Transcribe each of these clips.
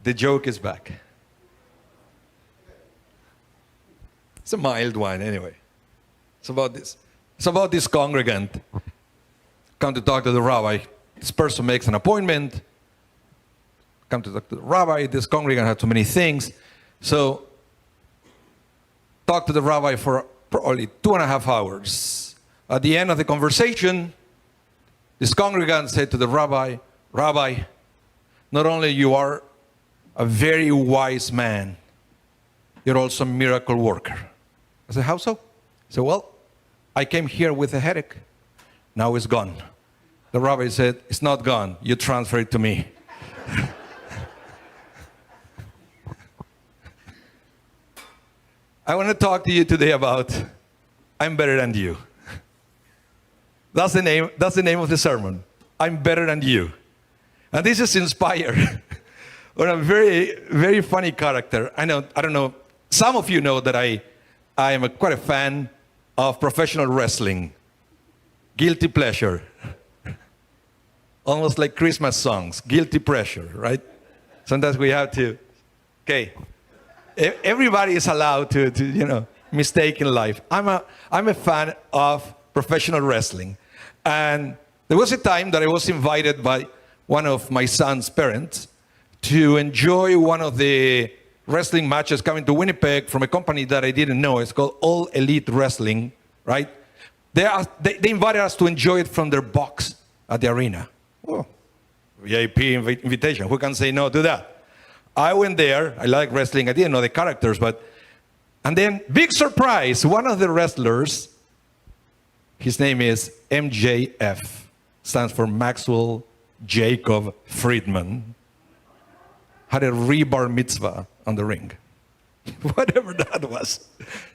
The joke is back. It's a mild one anyway. It's about this. It's about this congregant come to talk to the rabbi. This person makes an appointment. Come to talk to the rabbi. This congregant had too many things. So talk to the rabbi for probably 2.5 hours. At the end of the conversation, this congregant said to the rabbi, Rabbi, not only you are a very wise man, you're also a miracle worker. I said, how so? He said, well, I came here with a headache. Now it's gone. The rabbi said, it's not gone. You transfer it to me. I want to talk to you today about I'm better than you. That's the name of the sermon. I'm better than you. And this is inspired on a very, very funny character. I don't know, some of you know that I am quite a fan of professional wrestling. Guilty pleasure. Almost like Christmas songs. Guilty pleasure, right? Sometimes we have to, okay. Everybody is allowed to mistake in life. I'm a fan of professional wrestling. And there was a time that I was invited by one of my son's parents to enjoy one of the wrestling matches coming to Winnipeg from a company that I didn't know. It's called All Elite Wrestling, right? They invited us to enjoy it from their box at the arena. Oh, VIP invitation. Who can say no to that? I went there. I like wrestling. I didn't know the characters, and then big surprise, one of the wrestlers, his name is MJF, stands for Maxwell Jacob Friedman, had a rebar mitzvah on the ring. Whatever that was.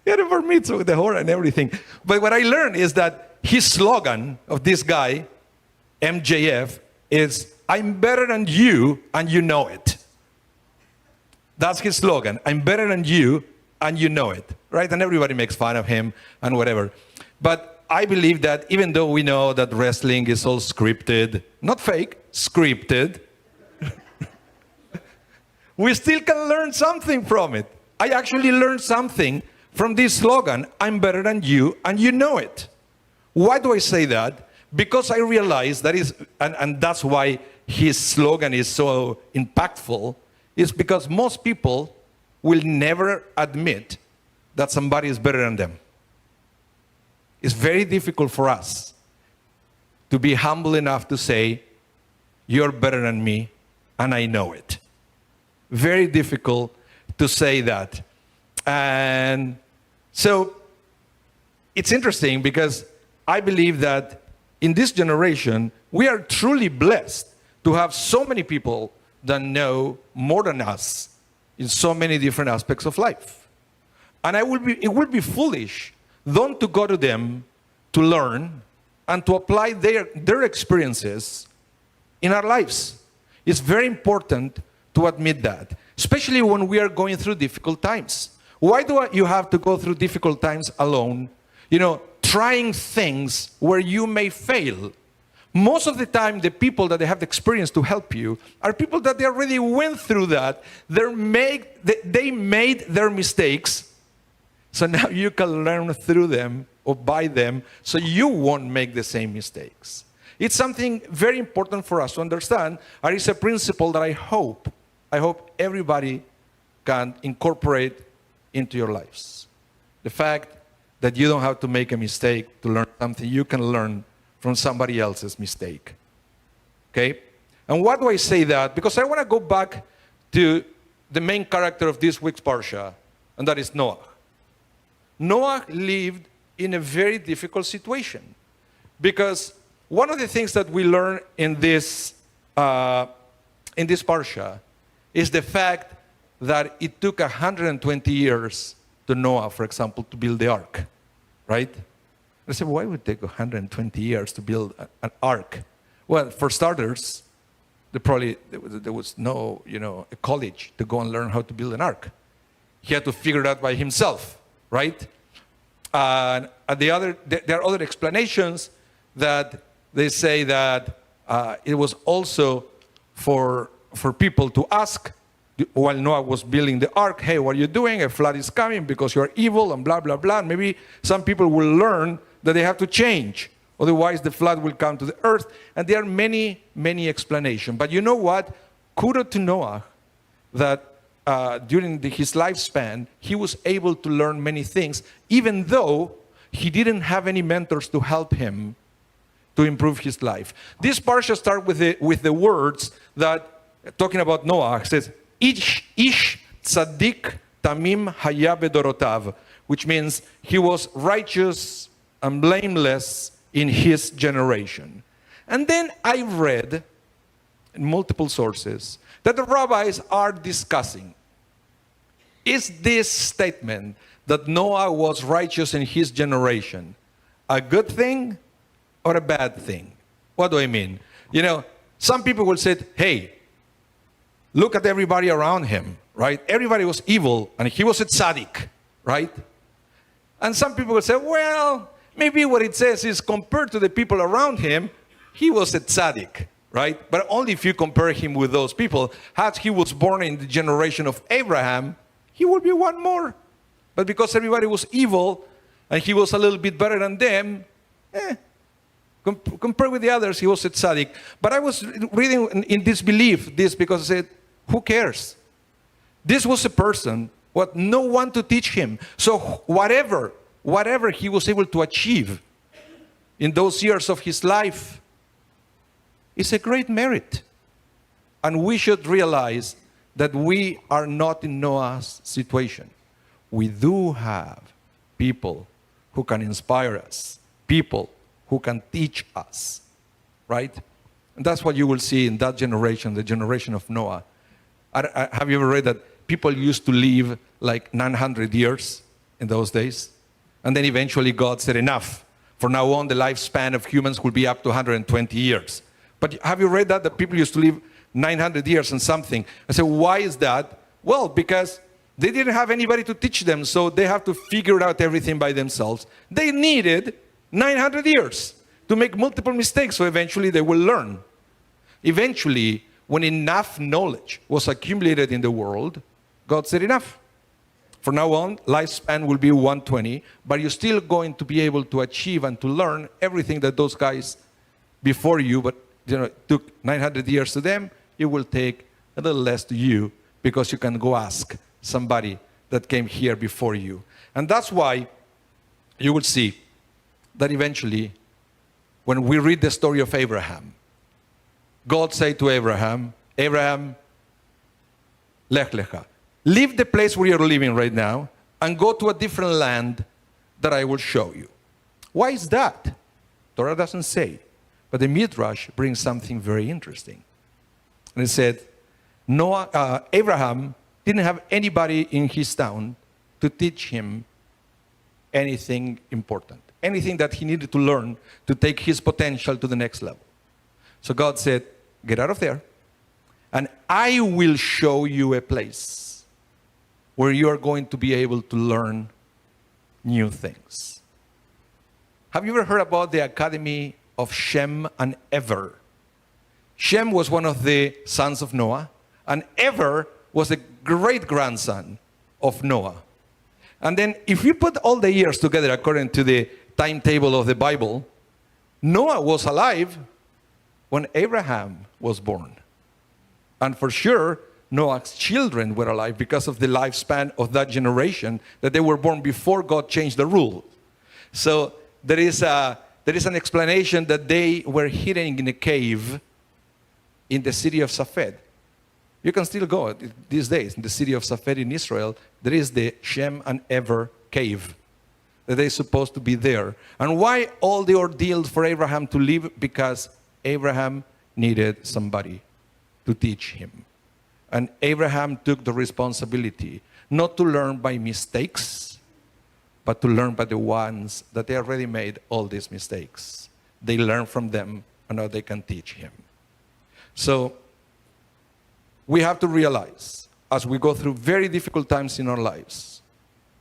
He had a bar mitzvah with the horn and everything. But what I learned is that his slogan of this guy, MJF, is, I'm better than you and you know it. That's his slogan. I'm better than you and you know it. Right? And everybody makes fun of him and whatever. But I believe that even though we know that wrestling is all scripted, not fake, scripted, we still can learn something from it. I actually learned something from this slogan, I'm better than you and you know it. Why do I say that? Because I realize that is, and that's why his slogan is so impactful, is because most people will never admit that somebody is better than them. It's very difficult for us to be humble enough to say, you're better than me and I know it. Very difficult to say that. And so it's interesting because I believe that in this generation, we are truly blessed to have so many people that know more than us in so many different aspects of life. And it would be foolish not to go to them to learn and to apply their experiences in our lives. It's very important to admit that, especially when we are going through difficult times. Why do you have to go through difficult times alone? Trying things where you may fail. Most of the time, the people that they have the experience to help you are people that they already went through that. They made their mistakes. So now you can learn through them or by them so you won't make the same mistakes. It's something very important for us to understand. And it's a principle that I hope everybody can incorporate into your lives. The fact that you don't have to make a mistake to learn something. You can learn from somebody else's mistake. Okay? And why do I say that? Because I want to go back to the main character of this week's Parsha, and that is Noah. Noah lived in a very difficult situation. Because one of the things that we learn in this Parsha is the fact that it took 120 years to Noah, for example, to build the ark, right? I said, why would it take 120 years to build an ark? Well, for starters, there was no, a college to go and learn how to build an ark. He had to figure it out by himself, right? And there are other explanations that they say that it was also for people to ask while Noah was building the ark, hey, what are you doing? A flood is coming because you're evil and blah, blah, blah. And maybe some people will learn that they have to change. Otherwise, the flood will come to the earth. And there are many, many explanations. But you know what? Kudos to Noah that during his lifespan, he was able to learn many things, even though he didn't have any mentors to help him to improve his life. This parsha starts with the words that, talking about Noah, says, Ish tzaddik tamim haya bedorotav, which means he was righteous and blameless in his generation. And then I read in multiple sources that the rabbis are discussing, is this statement that Noah was righteous in his generation a good thing or a bad thing? What do I mean? You know, some people will say, hey, look at everybody around him, right? Everybody was evil and he was a tzaddik, right? And some people will say, well, maybe what it says is compared to the people around him, he was a tzaddik, right? But only if you compare him with those people. Had he was born in the generation of Abraham, he would be one more. But because everybody was evil and he was a little bit better than them, compared with the others, he was a tzaddik. But I was reading in disbelief this because I said, who cares? This was a person with no one to teach him. So whatever he was able to achieve in those years of his life is a great merit. And we should realize that we are not in Noah's situation. We do have people who can inspire us, people who can teach us, right? And that's what you will see in that generation, the generation of Noah. Have you ever read that people used to live like 900 years in those days? And then eventually God said, enough. From now on, the lifespan of humans will be up to 120 years. But have you read that people used to live 900 years and something? I said, why is that? Well, because they didn't have anybody to teach them, so they have to figure out everything by themselves. They needed 900 years to make multiple mistakes, so eventually they will learn. Eventually, when enough knowledge was accumulated in the world, God said enough. From now on, lifespan will be 120, but you're still going to be able to achieve and to learn everything that those guys before you, but it took 900 years to them, it will take a little less to you because you can go ask somebody that came here before you. And that's why you will see that eventually, when we read the story of Abraham, God said to Abraham, Abraham, lech lecha, leave the place where you're living right now and go to a different land that I will show you. Why is that? Torah doesn't say. But the Midrash brings something very interesting. And it said, Abraham didn't have anybody in his town to teach him anything important, anything that he needed to learn to take his potential to the next level. So God said, get out of there, and I will show you a place where you are going to be able to learn new things. Have you ever heard about the Academy of Shem and Ever? Shem was one of the sons of Noah, and Ever was a great-grandson of Noah. And then if you put all the years together according to the timetable of the Bible, Noah was alive when Abraham was born. And for sure, Noah's children were alive because of the lifespan of that generation, that they were born before God changed the rule. So there is an explanation that they were hidden in a cave in the city of Safed. You can still go these days in the city of Safed in Israel. There is the Shem and Ever cave that they're supposed to be there. And why all the ordeal for Abraham to live? Because Abraham needed somebody to teach him. And Abraham took the responsibility not to learn by mistakes, but to learn by the ones that they already made all these mistakes. They learn from them, and now they can teach him. So we have to realize, as we go through very difficult times in our lives,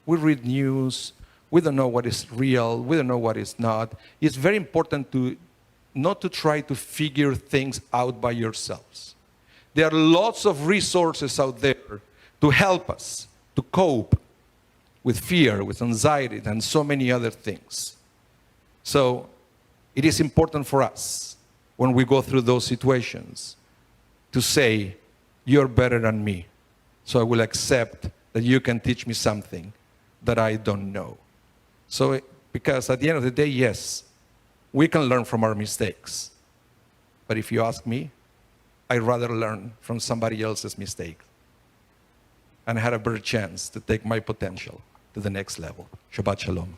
we read news, we don't know what is real, we don't know what is not. It's very important to not to try to figure things out by yourselves. There are lots of resources out there to help us to cope with fear, with anxiety, and so many other things. So it is important for us when we go through those situations to say, you're better than me, so I will accept that you can teach me something that I don't know. So, because at the end of the day, yes, we can learn from our mistakes. But if you ask me, I'd rather learn from somebody else's mistakes and had a better chance to take my potential to the next level. Shabbat Shalom.